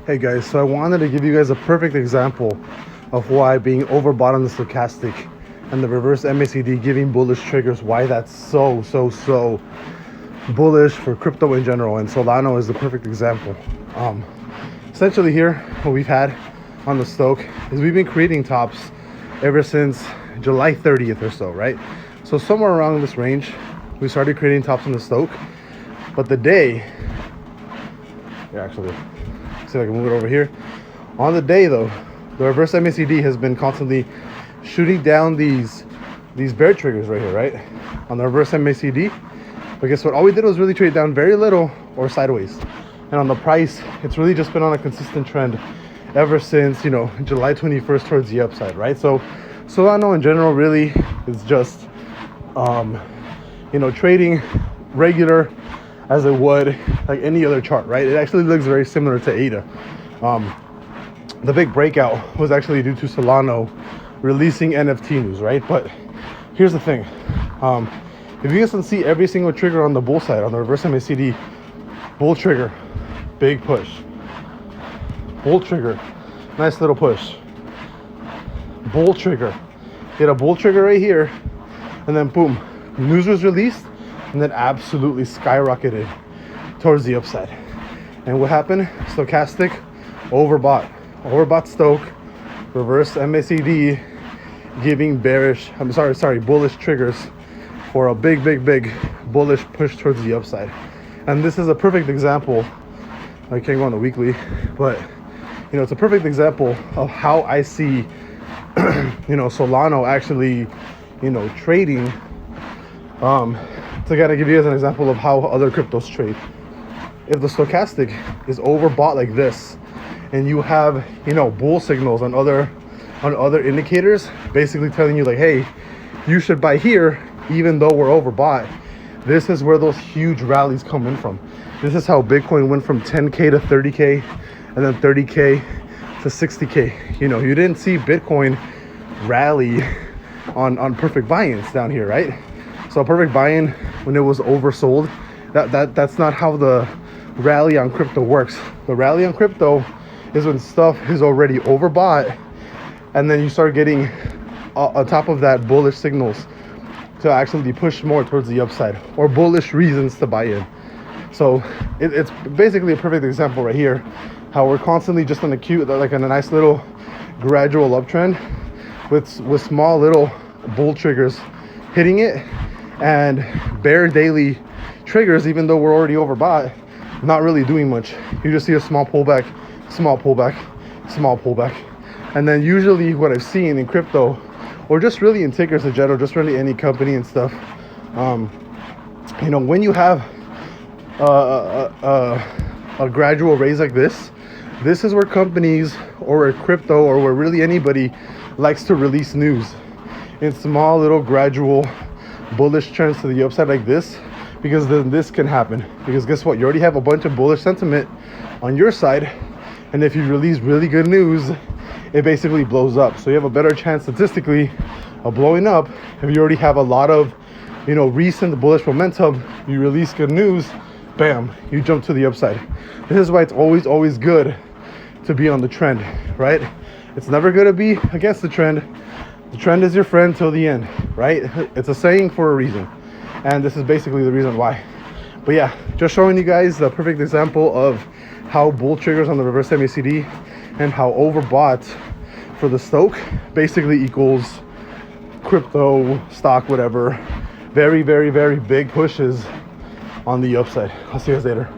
Hey guys, so I wanted to give you guys a perfect example of why being overbought on the stochastic and the reverse MACD giving bullish triggers, why that's so bullish for crypto in general, and Solana is the perfect example. Essentially here, what we've had on the stoch is we've been creating tops ever since July 30th or so, right? So somewhere around this range, we started creating tops on the stoch, but the day, actually, see if I can move it over here. On the day though, the reverse MACD has been constantly shooting down these bear triggers right here, right? On the reverse MACD. But guess what? All we did was really trade down very little or sideways. And on the price, it's really just been on a consistent trend ever since, July 21st towards the upside, right? So Solana in general really is just, trading regular as it would like any other chart, right? It actually looks very similar to ADA. The big breakout was actually due to Solana releasing NFT news, right? But here's the thing. If you guys can see every single trigger on the bull side, on the reverse MACD, bull trigger, big push. Bull trigger, nice little push. Bull trigger. Hit a bull trigger right here, and then boom, news was released, and then absolutely skyrocketed towards the upside. And what happened? Stochastic overbought stoch, reverse MACD giving bullish triggers for a big bullish push towards the upside. And this is a perfect example. I can't go on the weekly, but it's a perfect example of how I see Solana actually trading. To kind of give you guys an example of how other cryptos trade. If the stochastic is overbought like this, and you have bull signals on other indicators, basically telling you like, hey, you should buy here, even though we're overbought. This is where those huge rallies come in from. This is how Bitcoin went from 10K to 30K, and then 30K to 60K. You didn't see Bitcoin rally on perfect buy-ins down here, right? So a perfect buy-in when it was oversold, that's not how the rally on crypto works. The rally on crypto is when stuff is already overbought, and then you start getting on top of that bullish signals to actually push more towards the upside, or bullish reasons to buy in. So it's basically a perfect example right here, how we're constantly just on a nice little gradual uptrend with small little bull triggers hitting it, and bear daily triggers, even though we're already overbought, not really doing much. You just see a small pullback, small pullback, small pullback. And then usually what I've seen in crypto, or just really in tickers in general, just really any company and stuff, when you have a gradual raise like this is where companies, or where crypto, or where really anybody likes to release news in small little gradual bullish trends to the upside like this, because then this can happen. Because guess what? You already have a bunch of bullish sentiment on your side, and if you release really good news, it basically blows up. So you have a better chance statistically of blowing up if you already have a lot of recent bullish momentum. You release good news, bam, you jump to the upside. This is why it's always good to be on the trend, right? It's never good to be against the trend. The trend is your friend till the end, right? It's a saying for a reason, and this is basically the reason why. But yeah, just showing you guys the perfect example of how bull triggers on the reverse MACD and how overbought for the stoch basically equals crypto, stock, whatever, very big pushes on the upside. I'll see you guys later.